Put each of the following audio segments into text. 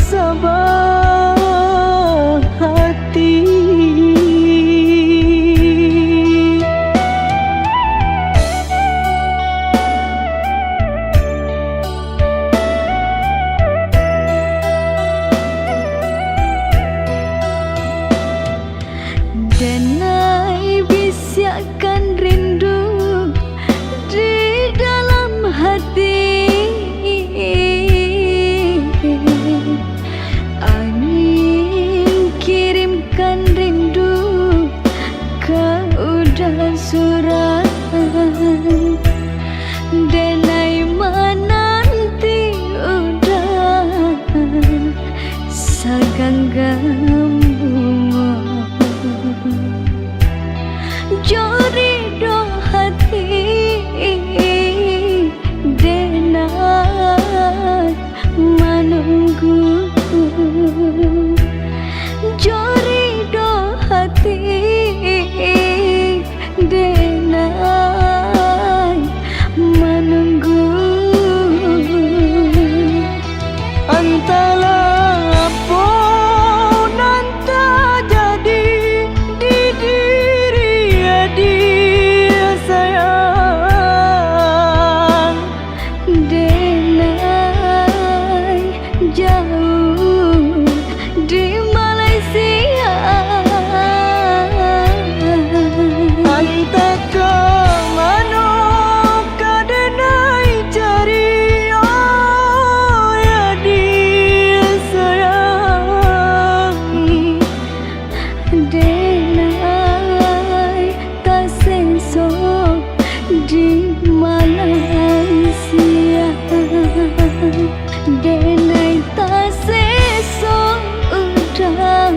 sabah hati. Denai bisiakan rindu di dalam hati, angin kirimkan rindu ke udara surat. Denai menanti udah segenggam bunga, jorido hati denai menunggu, jorido hati denai menunggu. Entahlah apa nanti jadi di diri dia sayang. Denai jauh di Malaysia, Entah ke mana ke denai cari, oh ya dia sayang. denai tak sesok di Malaysia, denai tak sesok udah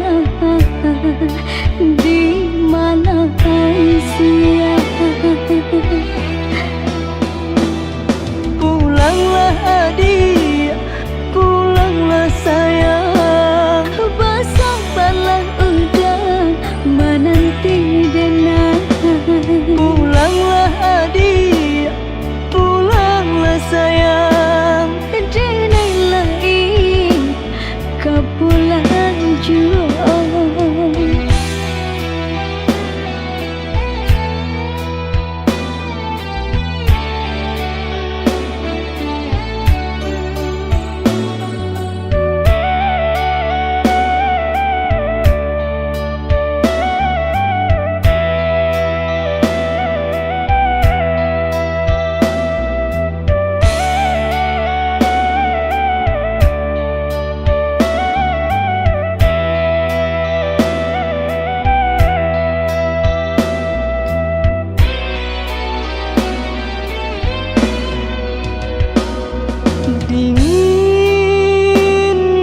di Malaysia. Pulanglah adik, pulanglah sayang. Bersabarlah udah menanti denai. Pulanglah adik, pulanglah sayang. Denai lain kepulang jua. Dingin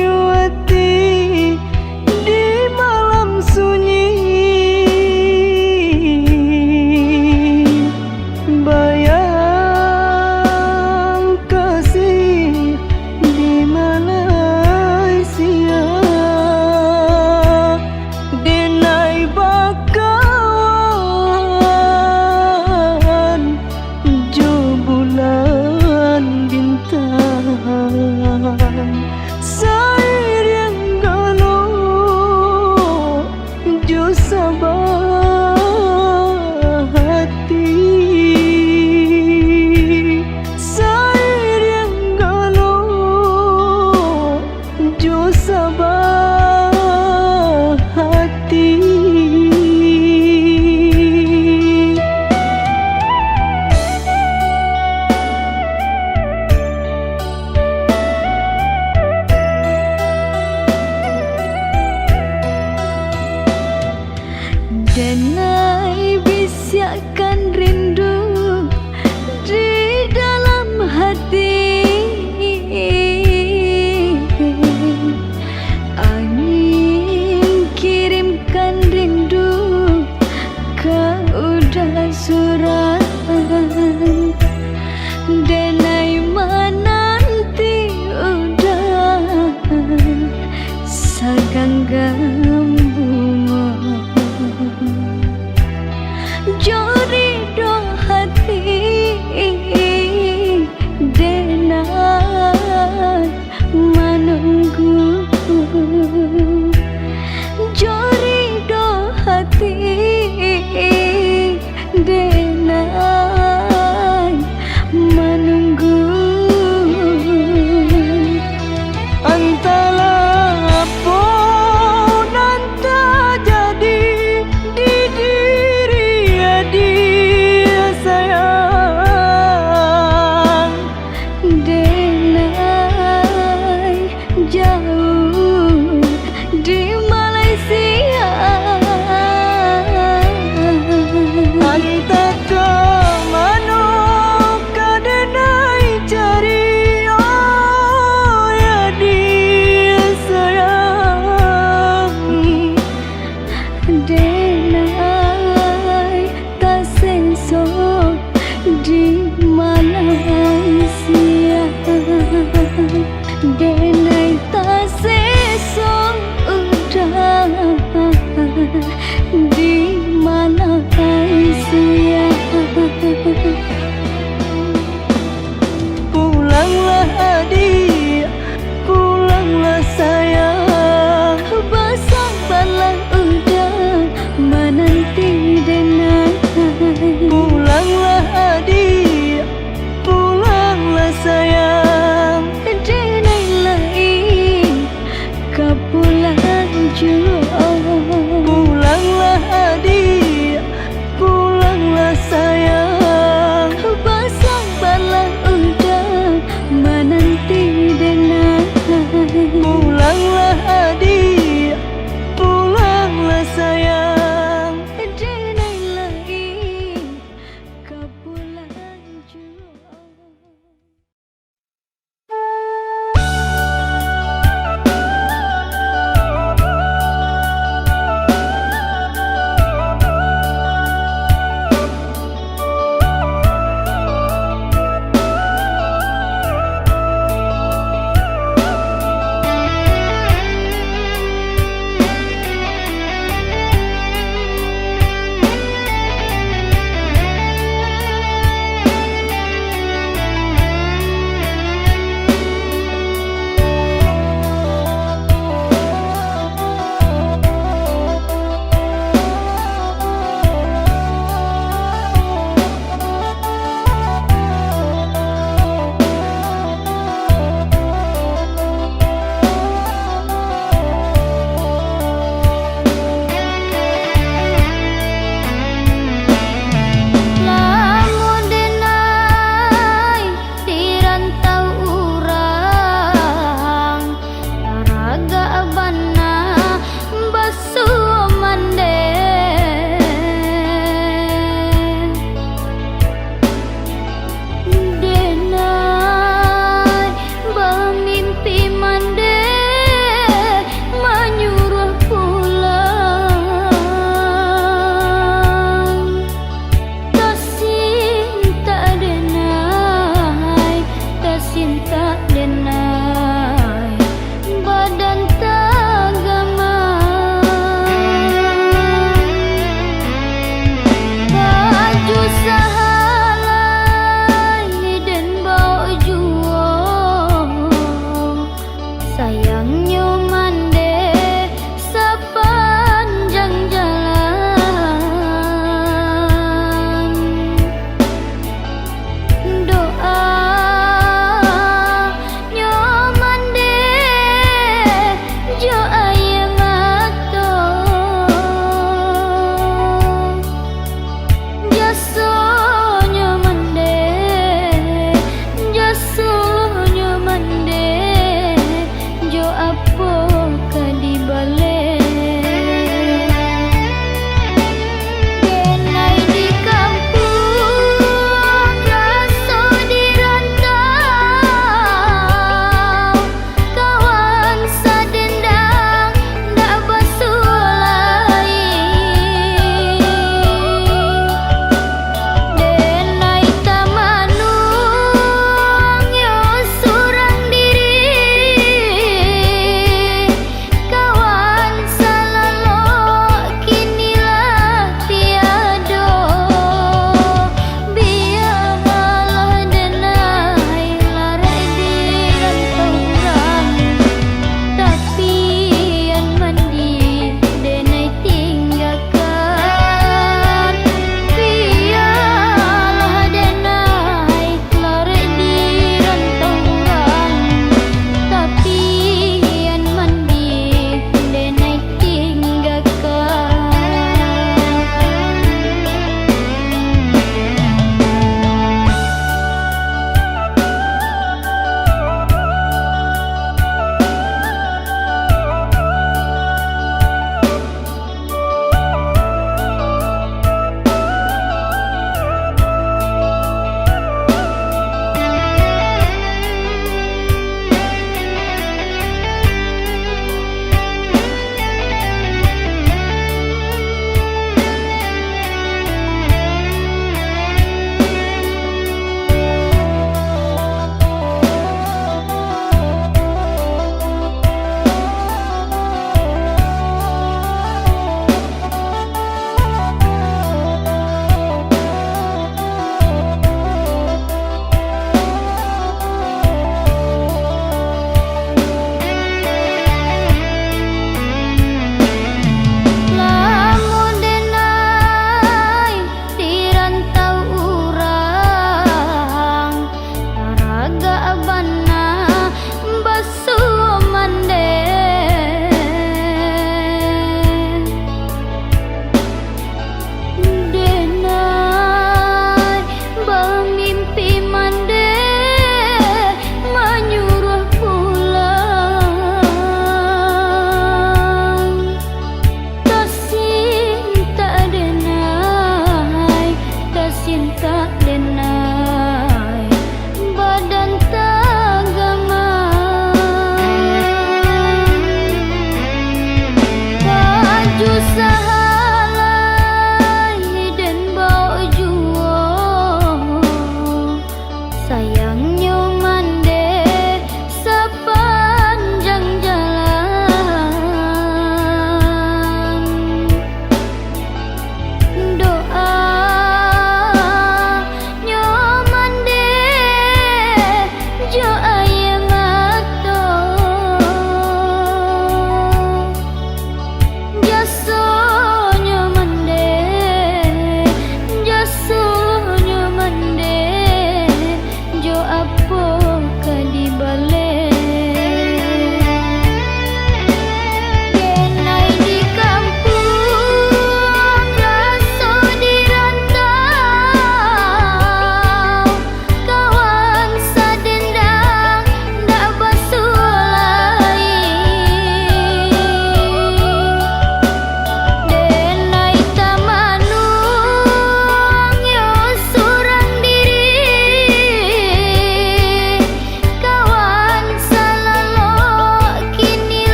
yuati di malam sunyi, bayang kasih di Malaysia. Denai bakawan jo bulan bintang, sair yang galau jo sabah hati. Sair yang galau jo sabah hati. Denai bisiakan rindu di dalam hati, angin pulang jua. Pulanglah adik, pulanglah sayang. Bersabarlah udah menanti dengar. Pulanglah adik, pulanglah sayang. Denai lagi kau pulang jua.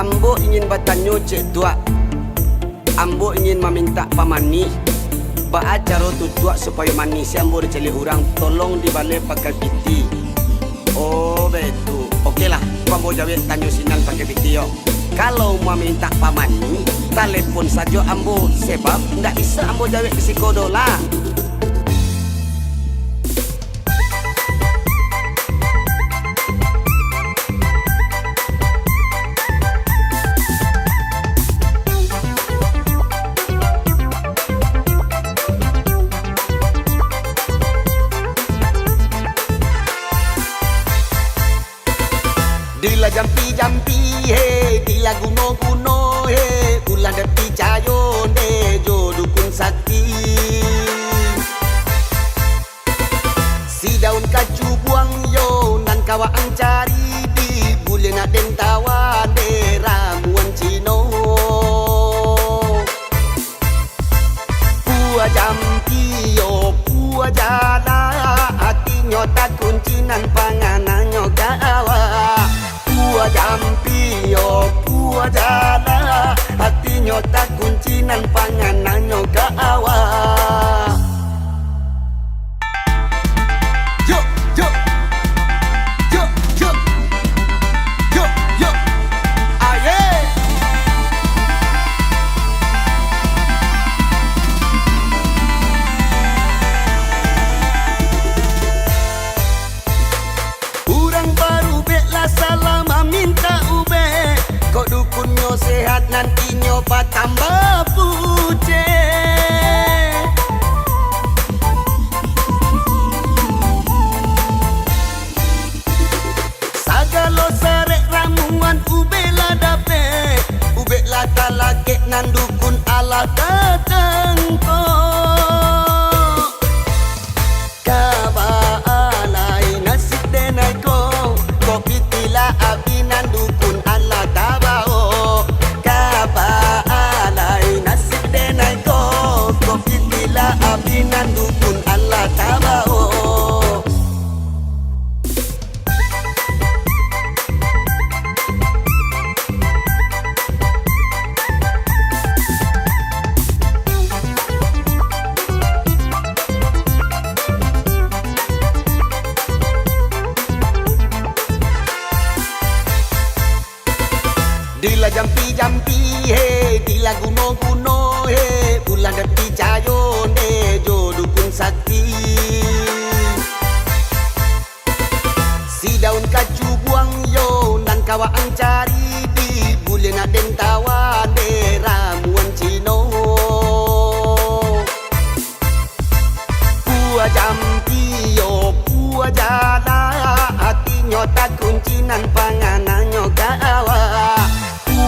Ambo ingin bertanya cik tua. Ambo ingin meminta pamani cara tu tua supaya manis. Ambo diceli orang tolong dibalik pakai piti. Oh betul. Okeylah, Ambo jawab tanya sinan pakai piti yo. Kalau mau minta pamani, telepon saja Ambo. Sebab ndak bisa Ambo jawab risiko dolar. Dila jampi-jampi he, dila guno-guno he, ulan depi cayon de, jo dukun sakti. Si daun kacu buang yo, nan kawa ang cari di, bulan aden tawa de, ramuan cino. Pua jampi yo, pua jala, hatinya tak kuncinan panganannya gawa. Pua jampi yo, pua jala, hatinya tak kuncinan panganannya gawa. Yo, yo, yo, yo, yo, yo, aye. Urang baru beklah salam minta ube, kok dukunnya sehat nantinya patambah puce. Sagalo sarek ramuan ube lah dape, ube lah talake nan dukun ala katengko. Kabalai nasib denai ko, kopi tila abi nan dukun ala tabao. Kabalai nasib denai ko, kopi tila abi nan dukun ala tabao. Dila jampi-jampi he, dila guno-guno he, bulan depi cayon de, jo dukun sakti. Si daun kacu buang yo, nan kawa ang cari di, bulan aden tawa de, ramuan cino. Pua jampi yo, pua jala, hatinya tak kuncinan panganannya gawa.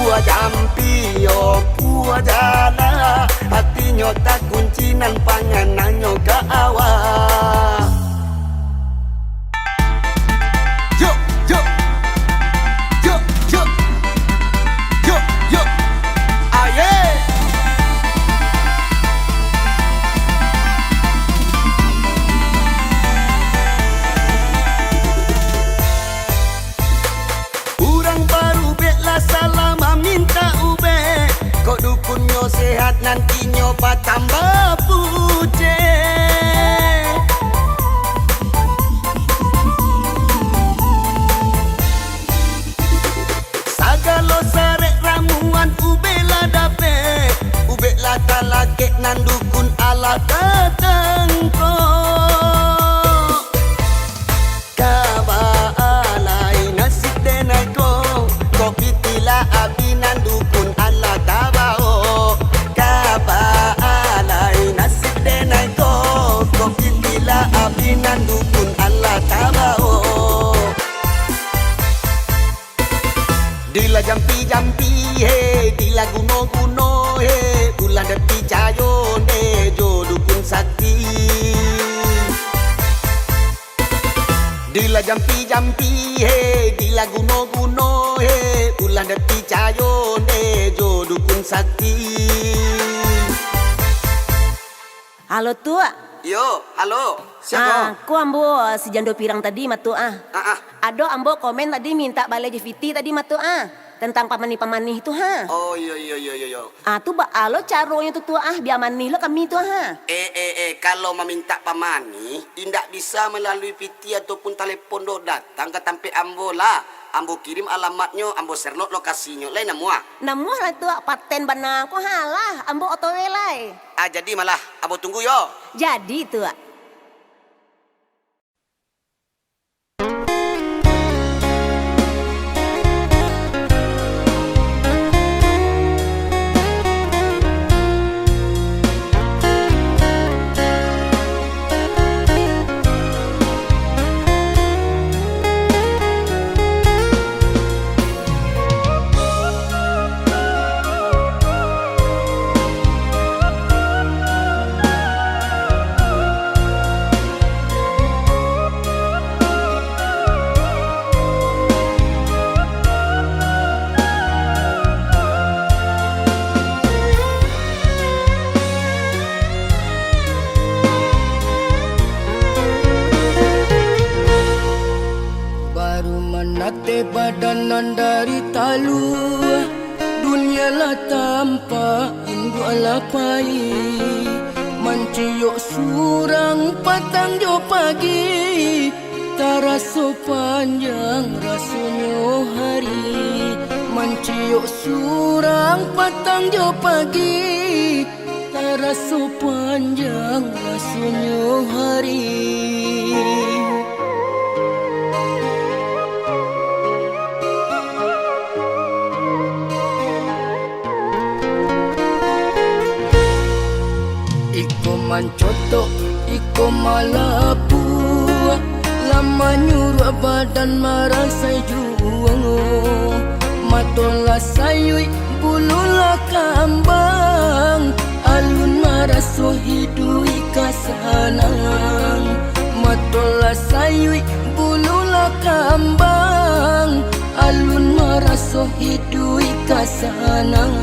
Pua jampi yo, pua jala, hatinya tak kuncinan panganannya gawa. Yo, yo, yo, yo, yo, yo, aye. Urang baru beklah salam minta ube, kok dukunnya sehat nantinya patambah puce. Sagalo sarek ramuan ube lah dape, ube lah talake nan dukun ala katengko. Kabalai nasib denai ko, kopi tila abi nan dukun ala tabao. Kabalai nasib denai ko, kopi tila abi nan dukun ala tabao. Dila jampi-jampi he, dila guno-guno he, ulan depi cayon de, jo dukun sakti. Dila jampi-jampi he, dila guno-guno he, ulan depi cayon de, jo dukun sakti. Halo tua. Yo, halo. Siapa? Ku ambo si jando pirang tadi matu Ah. Ado ambo komen tadi minta balai JVT tadi matu tentang pamani-pamani itu ha. Oh iya. Tu ba alo caranya tu tua biar mani lo kami tu ha. Kalau meminta pamani, tidak bisa melalui piti ataupun telepon do datang ke tampe ambo lah. Ambo kirim alamatnya, ambo serlot lokasinya, lain namua. Namuh lah tu paten bana ko halah, ambo otowe lai. Jadi malah ambo tunggu yo. Jadi tu. Nate badanan dari talu, dunia lah tanpa indu alapai. Manciok surang patang jo pagi, taraso panjang rasonyo hari. Manciok surang patang jo pagi, taraso panjang rasonyo hari. Mancoto iko malapu, lama nyuruh badan marasai juang. Matola sayui bululah kambang, alun maraso hidui kasanang. Matola sayui bululah kambang, alun maraso hidui kasanang.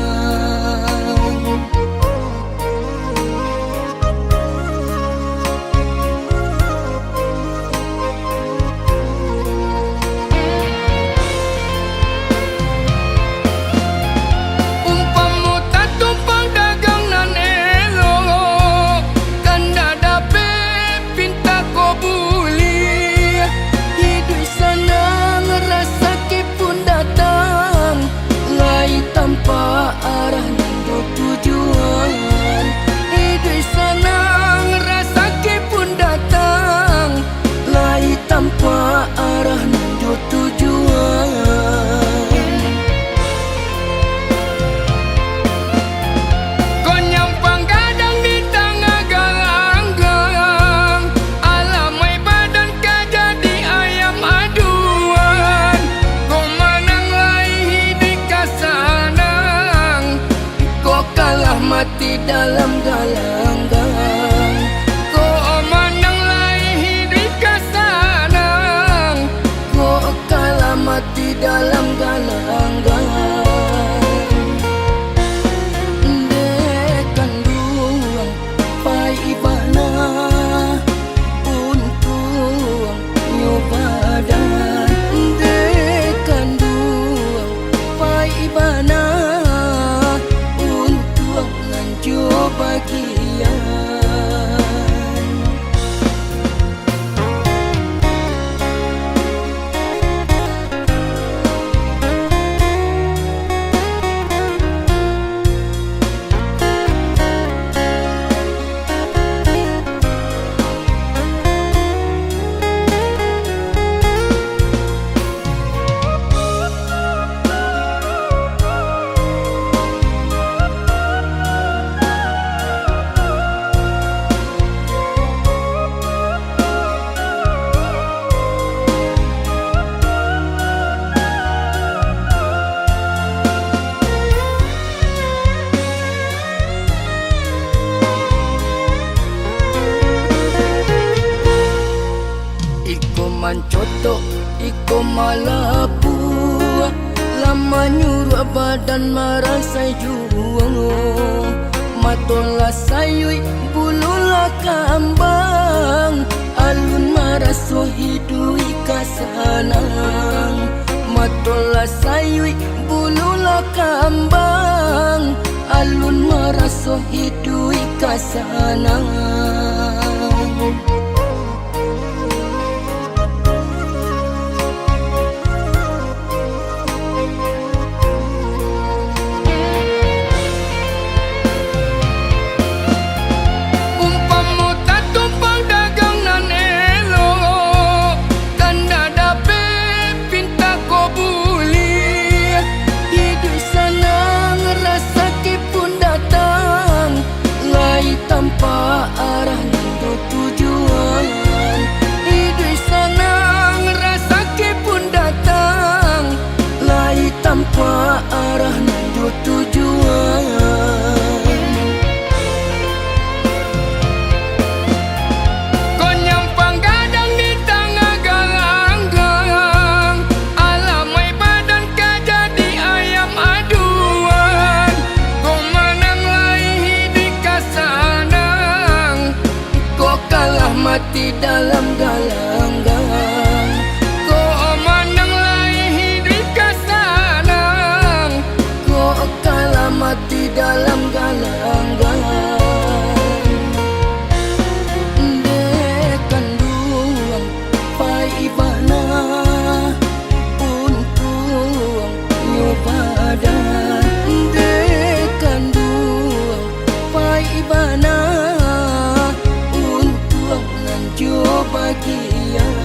Mati dalam galanggang, kau menang lai di kasanang. Kau kalah mati dalam galanggang. Dekan duang pai ibana, untung nyobadan. Dekan duang pai ibana, bagian. Mancoto iko malapu, lama nyuruh badan marasai juang. Matola sayui bululah kambang, alun maraso hidui kasanang. Matola sayui bululah kambang, alun merasa hidui kasanang. Tanpa arah dan tujuan, hidup senang rasa pun datang, lai tanpa arah dan tujuan. Kau nyampang gadang di tengah galang-galang, alamai badan kau jadi ayam aduan. Kau menang lai hidup kasanang, kau kalah mati dalam galang-galang. Kau menang lai hidup kasanang, kau kalah mati dalam galang-galang. Dekan duang pai bana untuk nyobadan, dekan duang pai bana untuk lanjut bagian.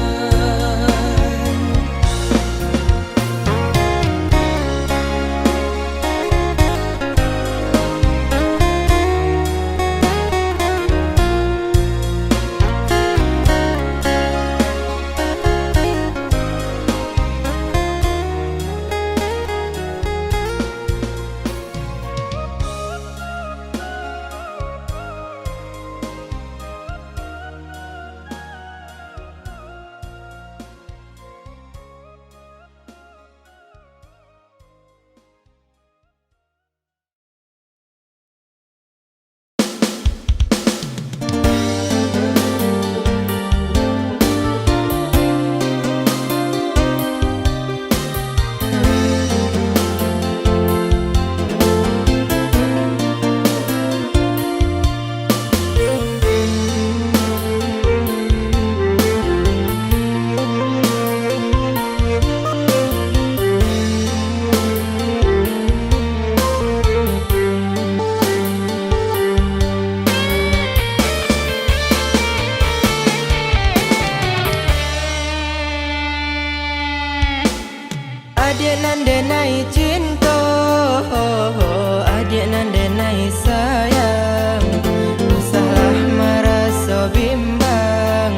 Adik nan denai cinta, adik nan denai sayang, usahlah merasa bimbang,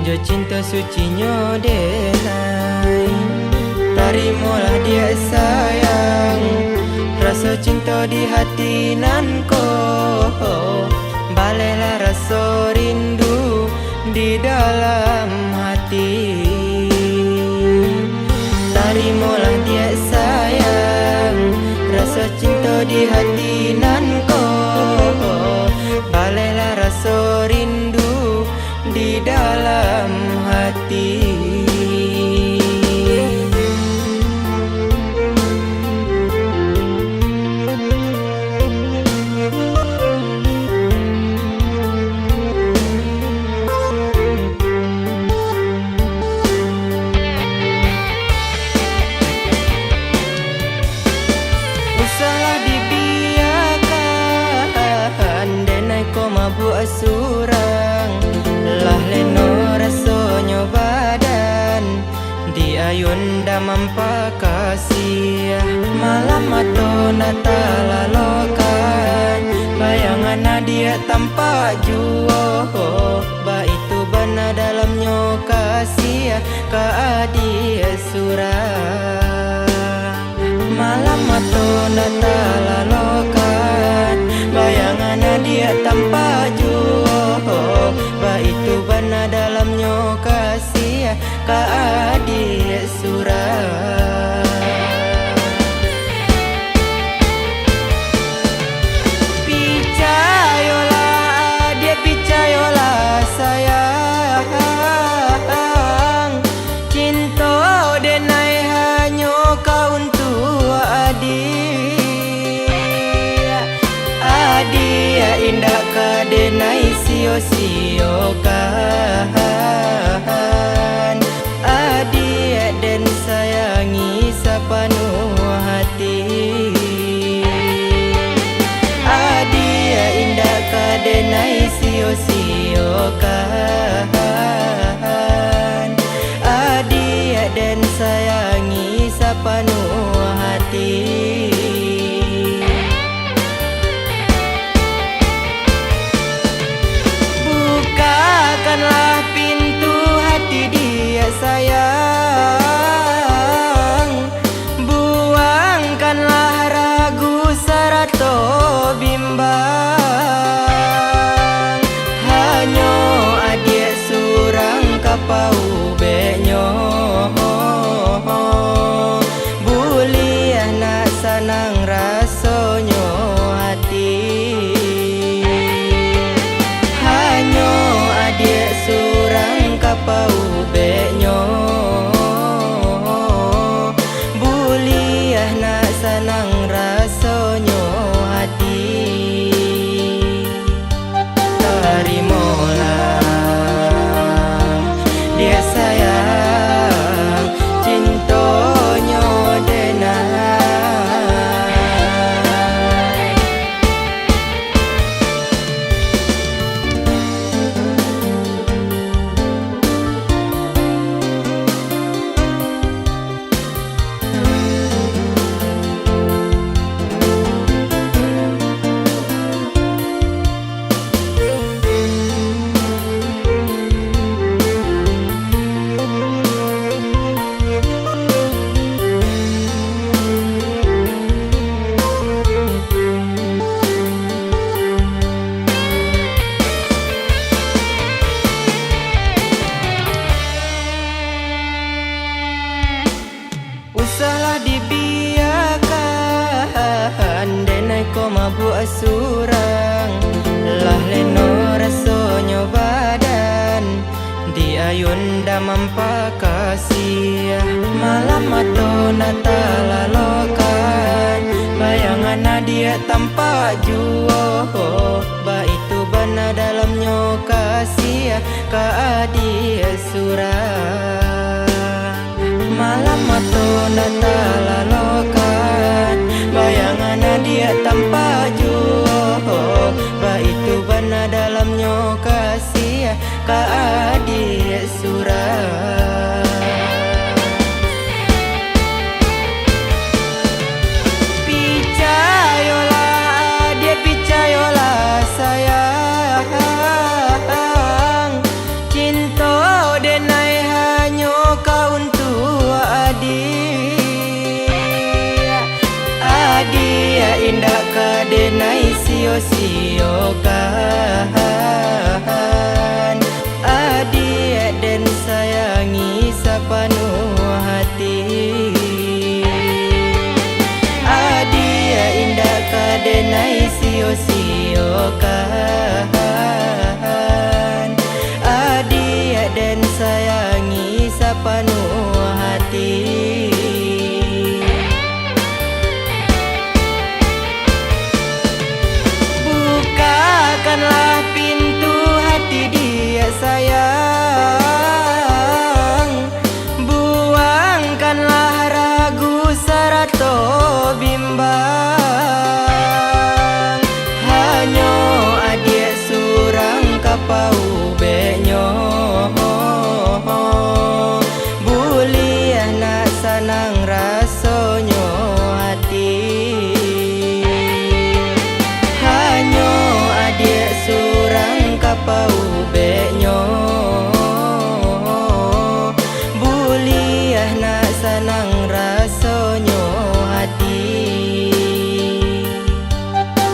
jo cinta sucinyo denai. Tarimalah dia sayang, rasa cinta di hati nan ko, balailah rasa rindu di dalam hati. Tarimalah dia sayang, rasa cinta di hati nan ko, balailah rasa rindu di dalam hati. Surang lah leno rasonyo badan di ayun damam pakasih malam atau natala lokan bayangan dia tampak juo ba itu bana dalamnya kasih ka adia surang malam atau natala lokan bayangan dia tampak juo ba itu bana dalamnya kasih ka adik surang. Picayolah adik, picayolah sayang, cinta denai hanya kadenai sio-sio kan adik dan sayangi sepenuh hati. Adik indah kadenai sio-sio kan adik dan sayangi sepenuh hati. Bukakanlah pintu hati dia sayang, buangkanlah ragu sarato bimbang. Hanyo adik surang kapau benyo, buliah nak sanang rasonyo hati. Hanyo adik surang kapau benyo, buliah nak sanang rasonyo hati. Terimolah dia sayang, cintonyo denai. Usahlah dibiarkan denai ko mabuk surang, lah leno rasonyo badan di ayun damam pakasih. Malam mato natalalokan bayangan dia tampak juo, ba itu bana dalamnya kasih ka adik surang. Malam mato natalalokan bayangan dia tampak juo, ba itu bana dalamnya kasih ka adik surang. Picayolah dia, picayolah sayang, cinta denai hanyo kau untuk adik. Adik indah kadenai sio-sio kan adik dan sayangi sepenuh hati. Adik indah kadenai sio-sio kan adik dan sayangi sepenuh hati. Bukakanlah pintu hati dia sayang, buangkanlah ragu sarato bimbang. Hanyo adik surang kapau benyo, buliah nak sanang rasonyo hati. Hanyo adik surang kapau benyo, buliah nak sanang rasonyo hati.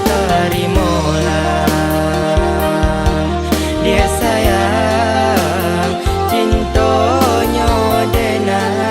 Terimolah dia sayang, cintonyo denai.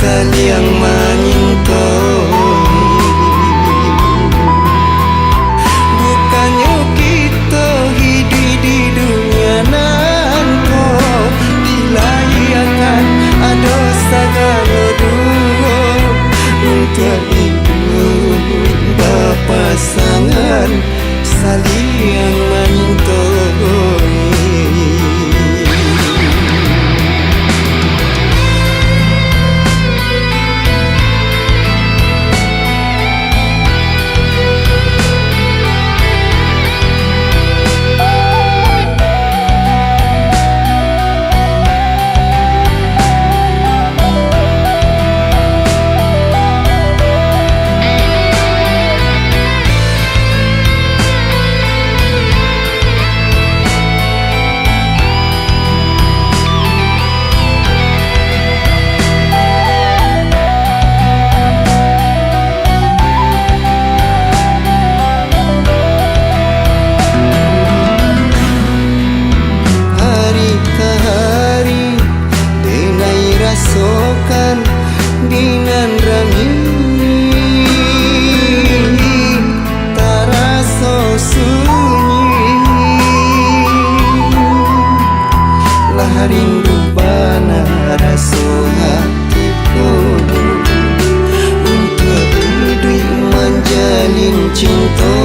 saliang menyingkong. Bukannya kita hidup di dunia nanti dilayakan ada segala dua untuk hidup berpasangan saliang menyingkong. Rindu bana rasa hatiku untuk hidup menjalin cinta,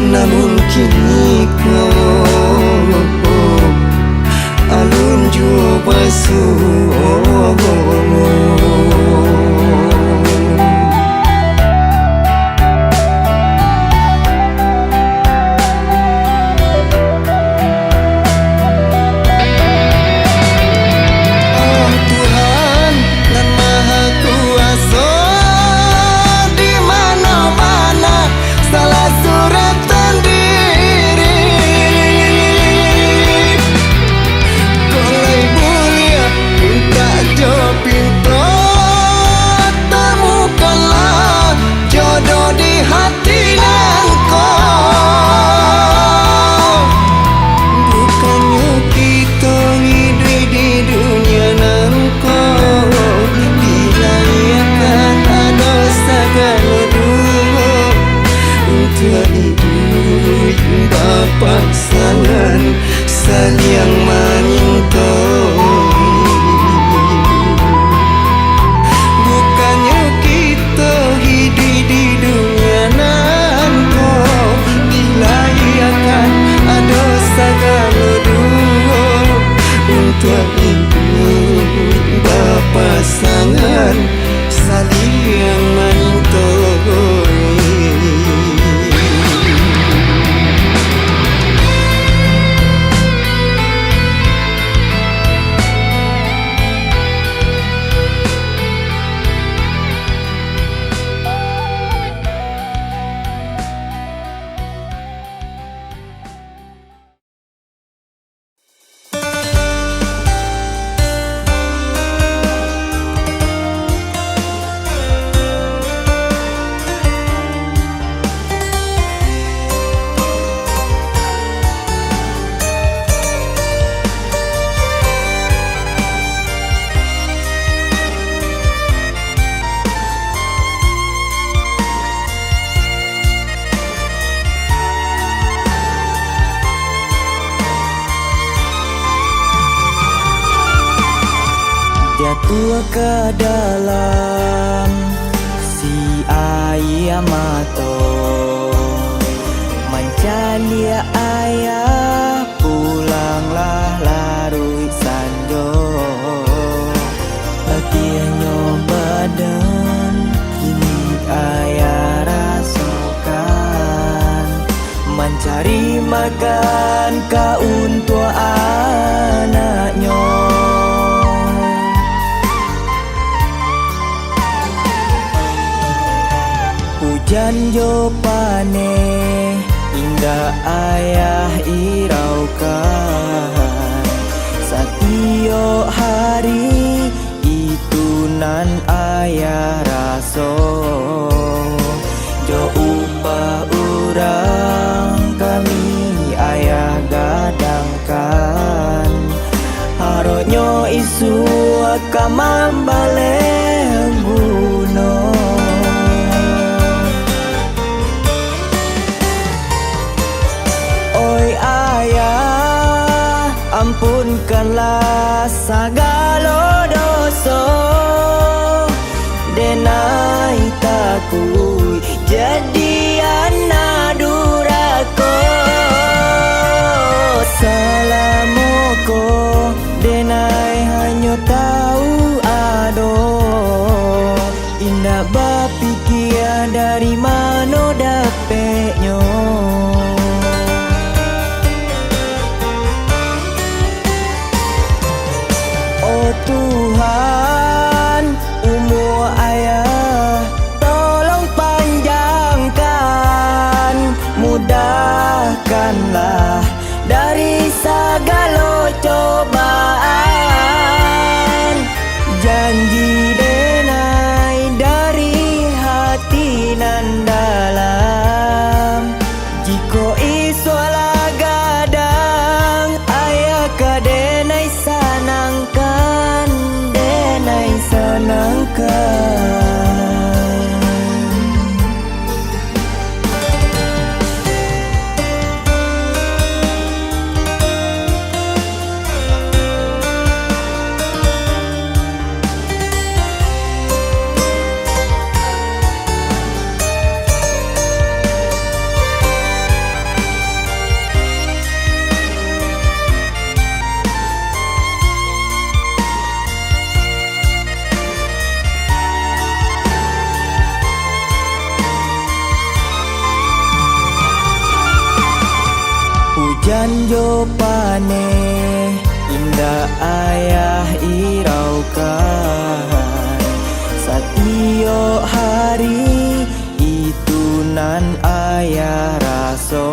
namun kini kau alun jua basuh. Pasangan saliang menyingkong. Bukannya kita hidup di dunia nanti dilayakan ada segala dua untuk hidup berpasangan saliang menyingkong. Jatuh ke dalam si ayam mato, mancalia ayah pulanglah larui sanjo. Latihannya badan kini ayah rasakan, mencari makan kau untuk anaknya. Hujan jo pane hingga ayah iraukan, setiap hari itu nan ayah raso. Jo upah urang kami ayah gadangkan, haronyo isu akan kamambale gunung. Oi ayah, ampunkanlah segala dosa, denai takui jadi anak duraka. Salamoko denai hanya tahu ado, indah bapikir dari mana dapetnya. Oh Tuhan, umur ayah tolong panjangkan, mudahkanlah dari segala cobaan. Janji denai dari hati nan dalam, jika iswala gadang ayah ka denai sanangkan, denai sanangkan. Hujan jo pane, indah ayah iraukan, setiap hari itu nan ayah raso.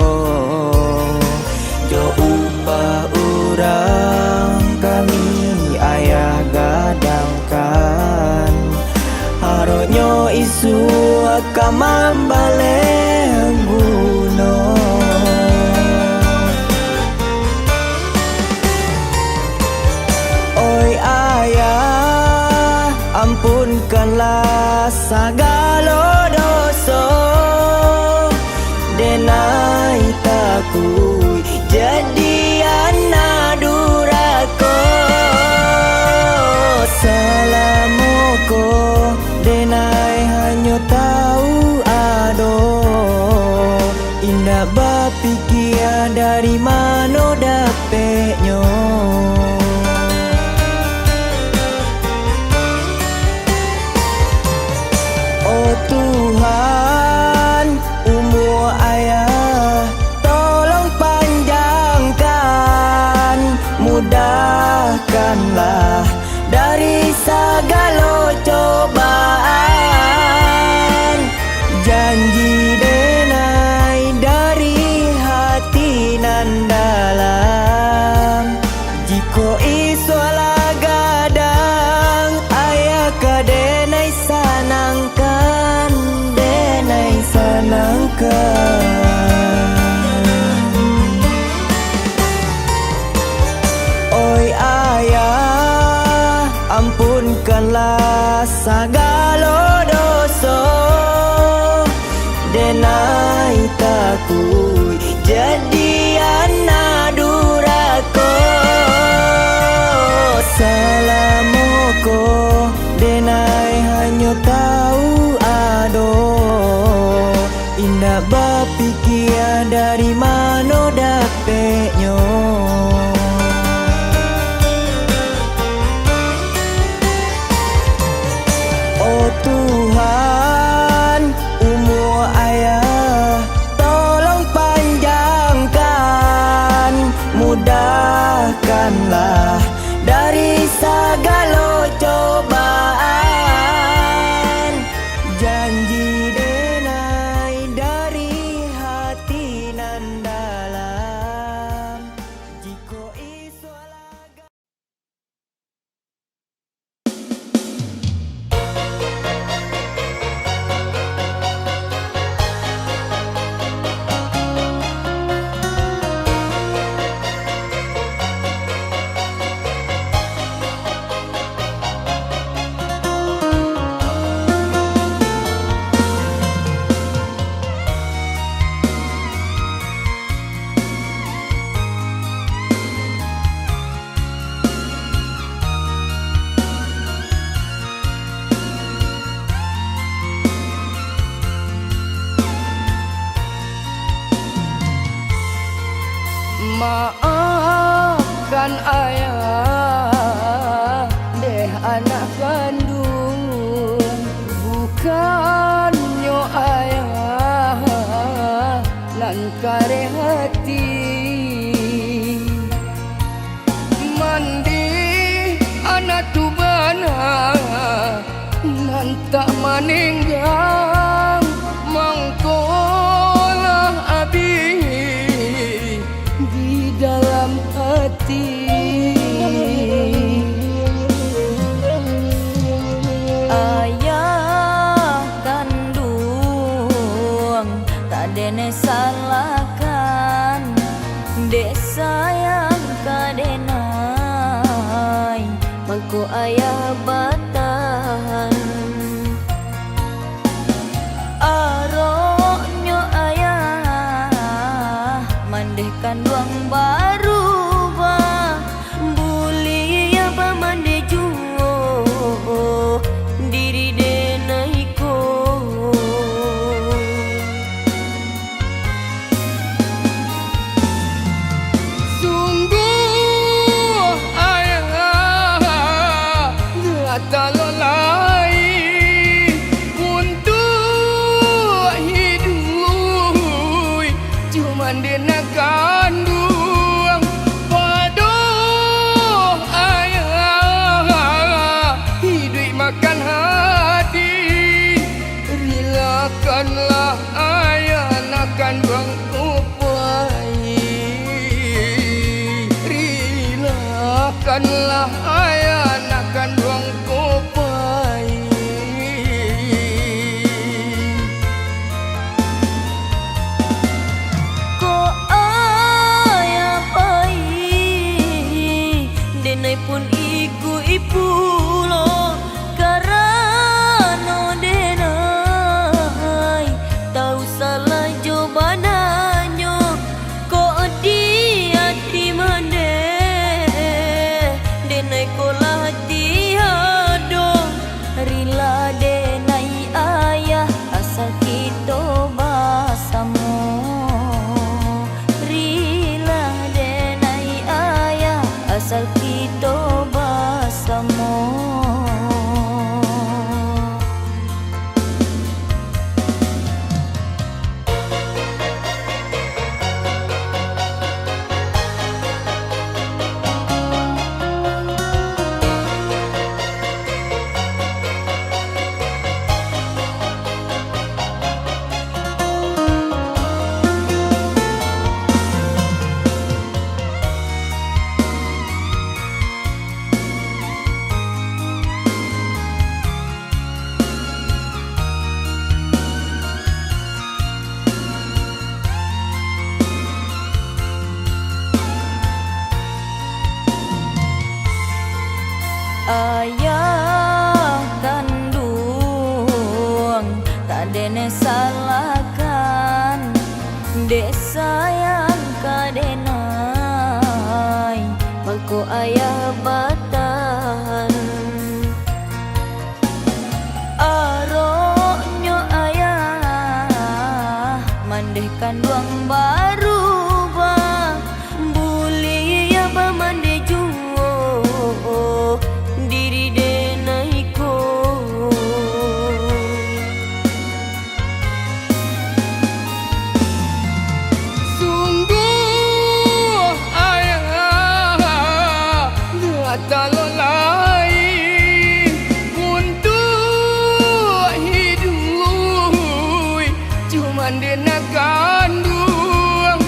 Jo upah urang kami ayah gadangkan, harusnya isu kamambale gunung. Ampunkanlah segala dosa, denai takui jadi anak duraka. Salamoko denai hanya tahu ado, indah bapikir dari mana dapetnya. Tuhan, umur ayah tolong panjangkan, mudahkanlah dari segala cobaan. Janji denai dari hati nan dalam, jika iswala gadang ayah ka denai sanangkan, denai sanangkan. Oi ayah, ampunkanlah segala dosa, denai takui jadi anak duraka. Salamoko denai hanya tahu ado, indah bapikir dari mana dapetnya. Oh Tuhan, umur ayah tolong panjangkan, mudahkanlah dari segala cobaan. Janji denai dari hati nan dalam, jika maafkan ayah deh anak kandung, bukannya ayah nan kare hati. Mandi anak tubana nan tak maninggang mangkolah abi di dalam hati. Ayah kandung tak dene salahkan, dek sayang kadenai mangko ayah batahan. Aroknyo ayah mandehkan ruang baru bah buli ya ba mande juo diri denaiko. Sungguh ayah tak lelai untuk hidup, cuman dia nak kandung. Paduh ayah hidup makan hati, relakanlah ayah nak kandung upai. Relakanlah ayah nak kandung upai. Ko ayah pai denai pun iku ipulo karano denai tahu salah jawabananyo. Ko dia di mande denai ko lah hati hadong rila denai ayah asal kita basamo. Rila denai ayah asal kita basamo. Ayah kandung tak dene salahkan, dek sayang kadenai mangko ayah batahan. Aroknyo ayah mandehkan ruang baru bah buli ya ba mande juo diri denaiko. Sungguh ayah tak lelai untuk hidup, cuman dia nak kandung.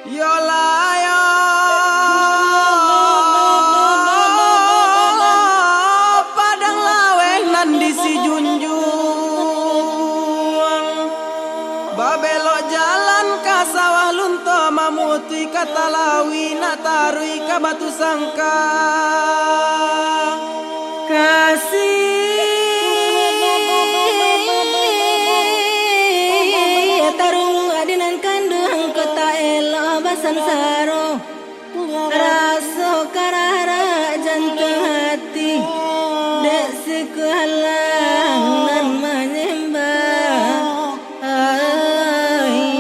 Yolayo padang laweng nan disi junjung babelo jalan ka sawah lunto mamutui kata lawi natarui ka batu sangka kasih tarung adinan kandung kota elo basansaro raso karara jantung hati dek sekuhalang nan menyembah ai.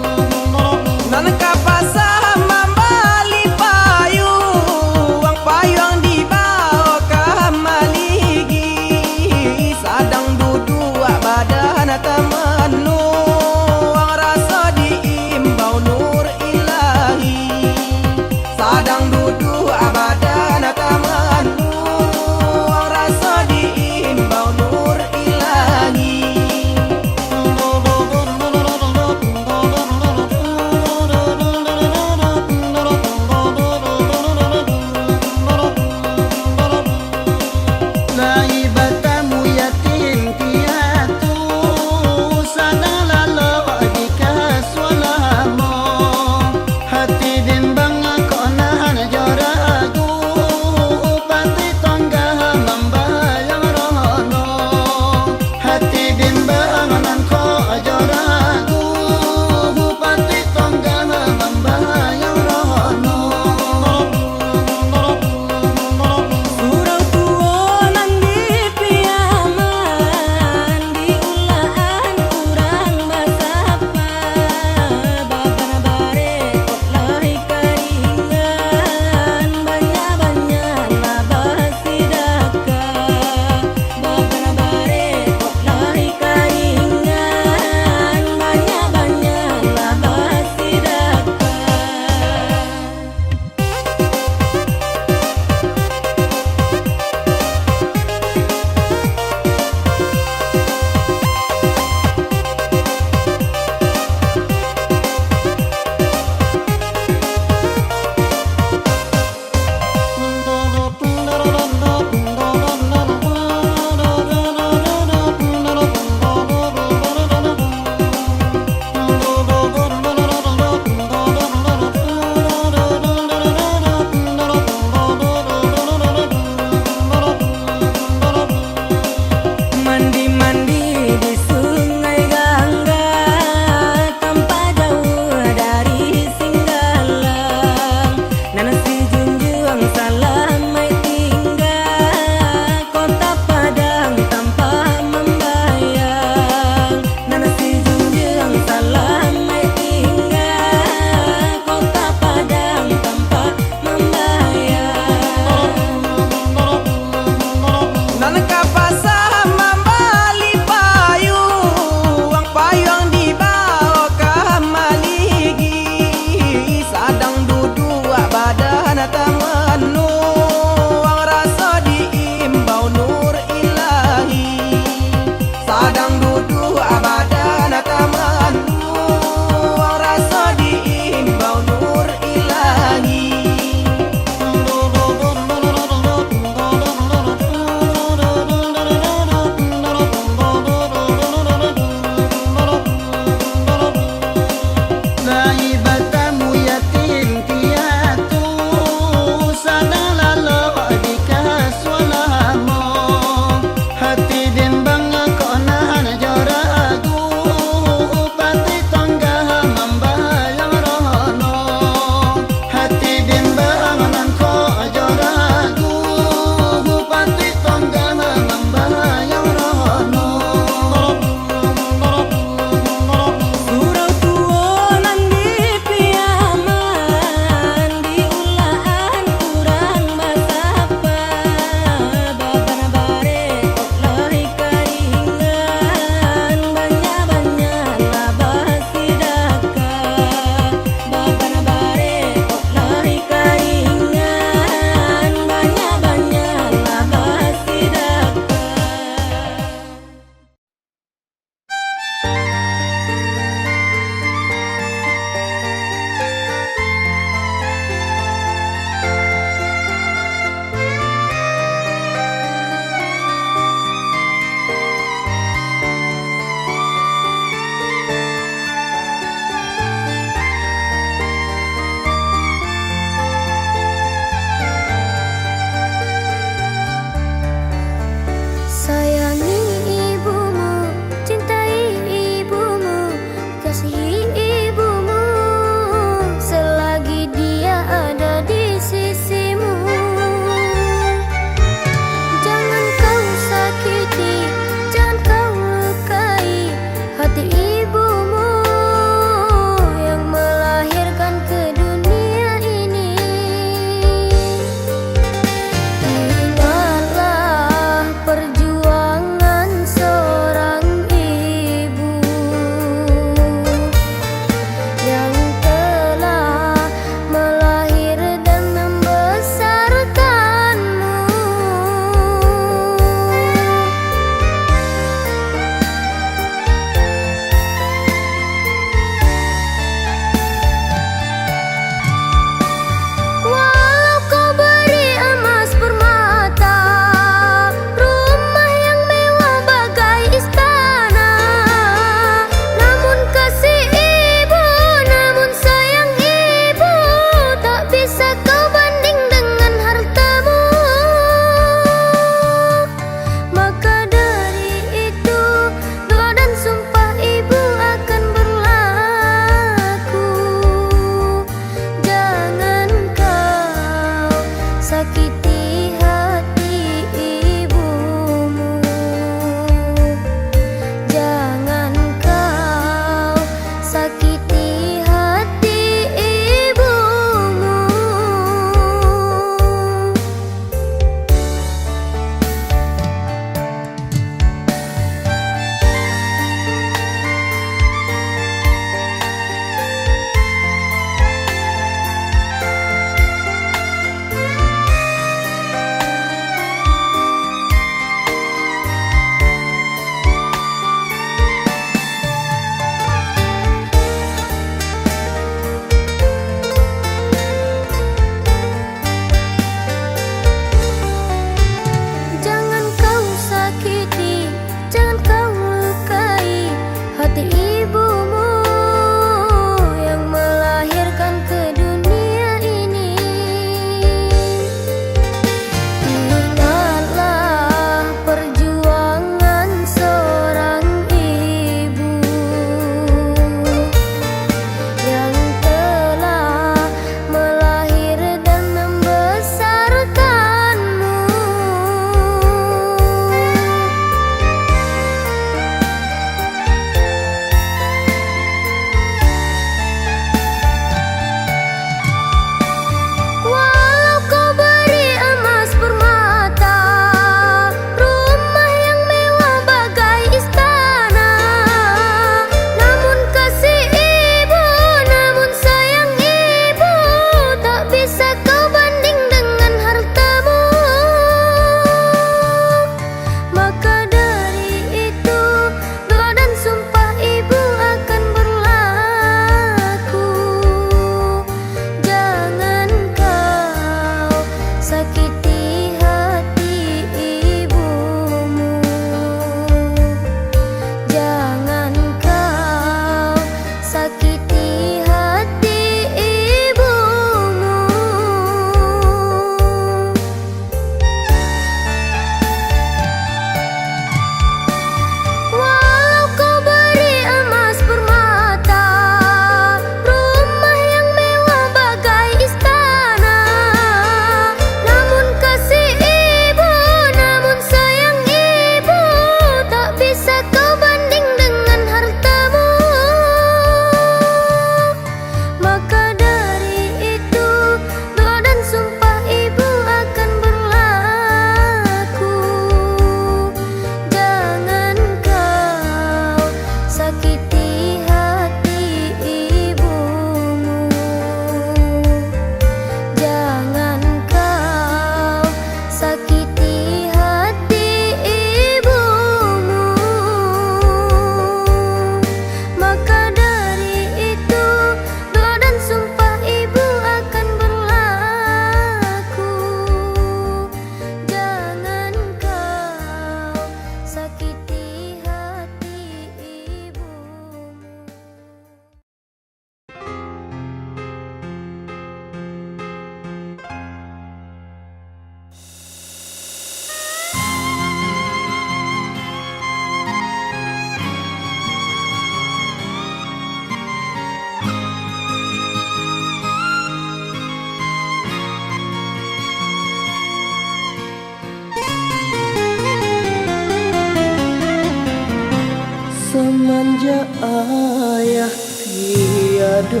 ayah tiada,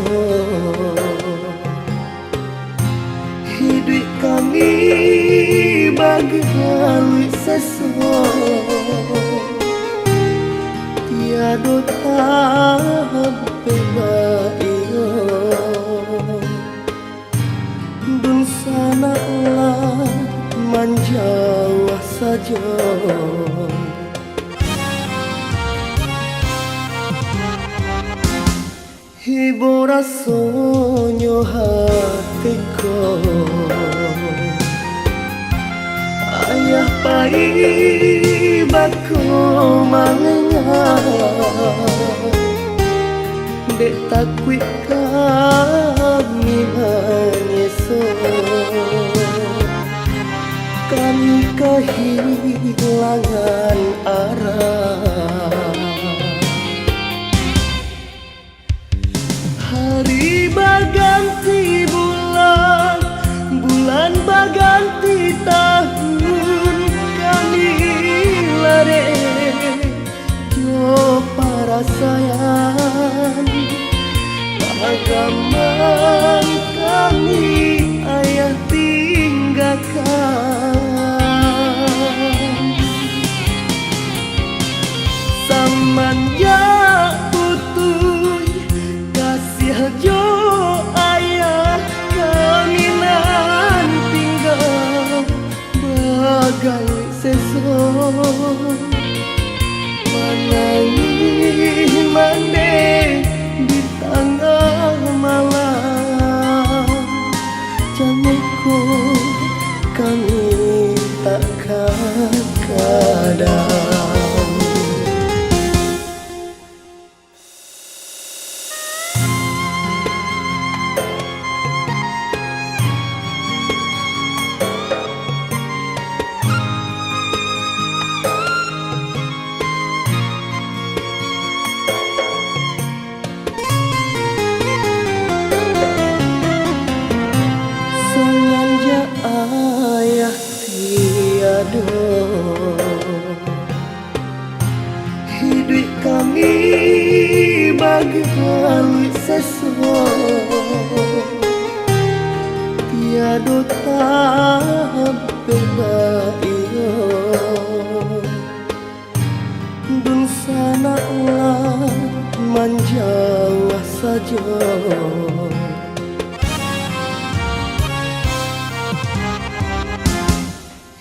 hidup kami bagai sesok, tiada tahap iyo, dun sana lah manjawa saja. Hibur rasonyo hatiku, ayah pai bako mangenya, dek takwi kami menyesal, kami kehilangan arah. Hari baganti bulan, bulan baganti tahun, kami lare jo para sayang, agaman kami ayah tinggalkan. Semenjak jo ayah kami nan tinggal bagai sesok, menangis mandi di tengah malam, jamiku kami takkan kadang. Ayah tiada, hidup kami bagai sesok, tiada tahap iyo, dun sana lah manjawa saja.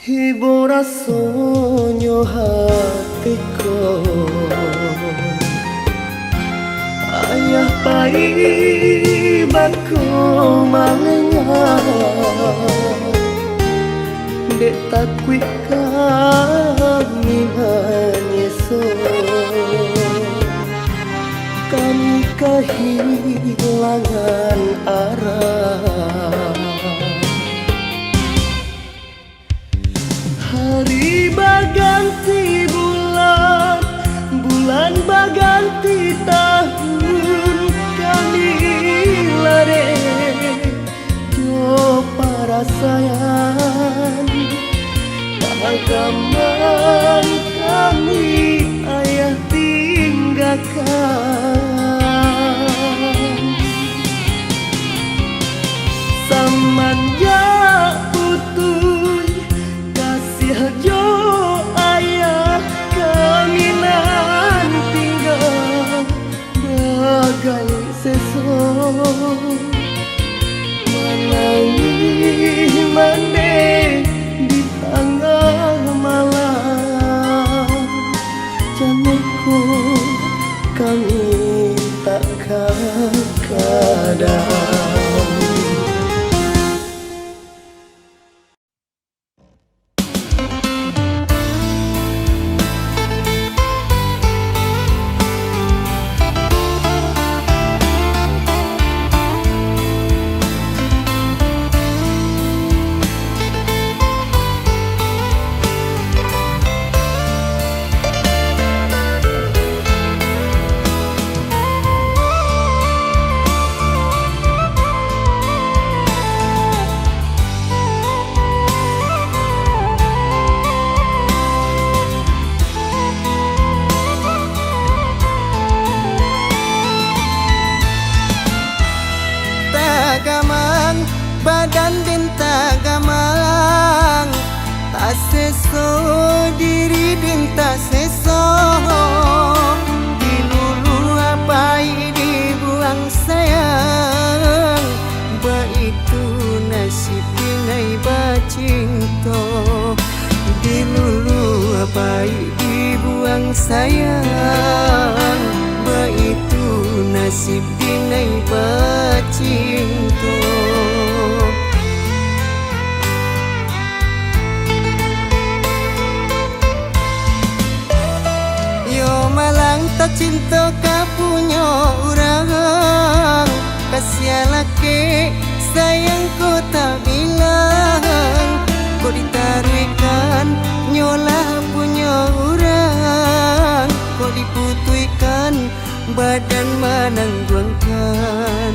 Hibur rasonyo hatiku, ayah pai bako mangenya, dek takwi kami menyesal, kami kehilangan arah. Hari baganti bulan, bulan baganti tahun, kami lare jo para sayang, agaman kami ayah tinggalkan. Semenjak jo ayah kami nan tinggal bagai sesok, menangis mandi di tengah malam, jamiku kami takkan kadang. seso diri dinta seso dilulu apai dibuang sayang baitu nasib dinai bacinto dilulu apai dibuang sayang baitu nasib dinai bacinto. Malang tak cinta ka punya orang kasih laki sayang ko tak bilang ko ditaruhkan nyolah punya orang ko diputuikan badan menangguangkan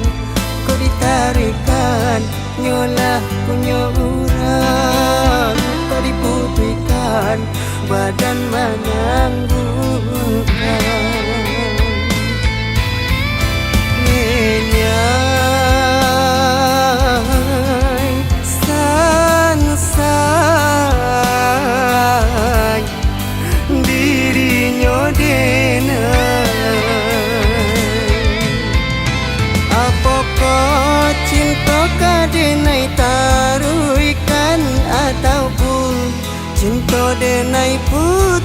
ko ditaruhkan nyolah punya orang ko diputuikan badan menangguangkan menyai sansai dirinya denai apakah cinta kadenai taruhkan ataupun cinta denai putuikan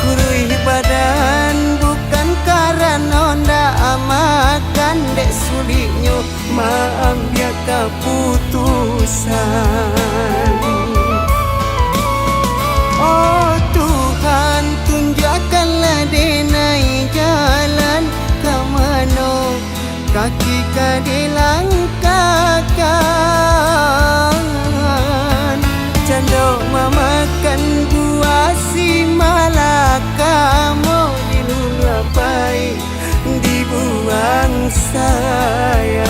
kurui badan bukan karena nda amakan dek sulitnya maambil keputusan. Oh Tuhan tunjukkanlah denai jalan ke mana kaki kadilangkakan candok memakan buah si malaka mau dilulapai dibuang sayang.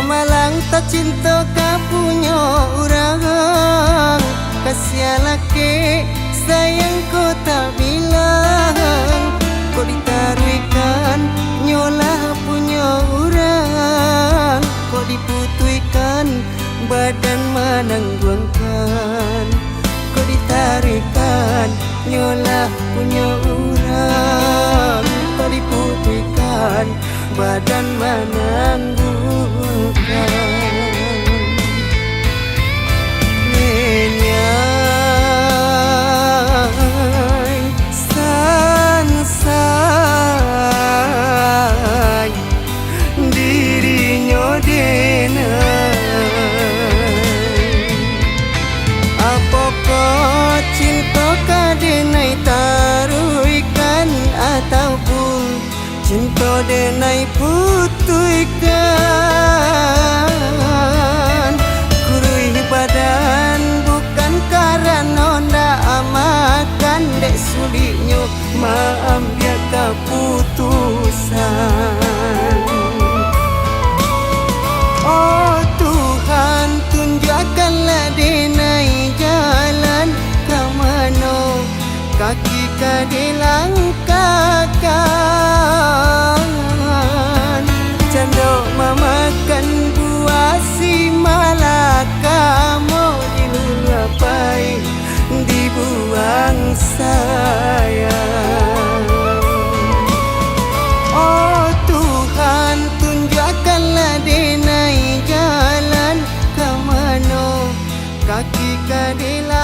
Malang tak cinta ka punya orang kasih laki sayang ko tak bilang ko ditaruhkan nyolah punya orang ko diputuikan badan menangguangkan ko ditaruhkan nyolah punya orang ko diputuikan badan menangguhkan menyai sansai dirinya denai apakah cinta kadenai taruhkan ataupun cinta denai putuikan kurui badan bukan karena nda amakan dek sulitnya maambil keputusan. Oh Tuhan tunjukkanlah denai jalan ke mana kaki kadilangkakan candok memakan buah si malaka mau dilulapai dibuang sayang. Oh Tuhan tunjukkanlah denai jalan ke mana kaki kadilangkakan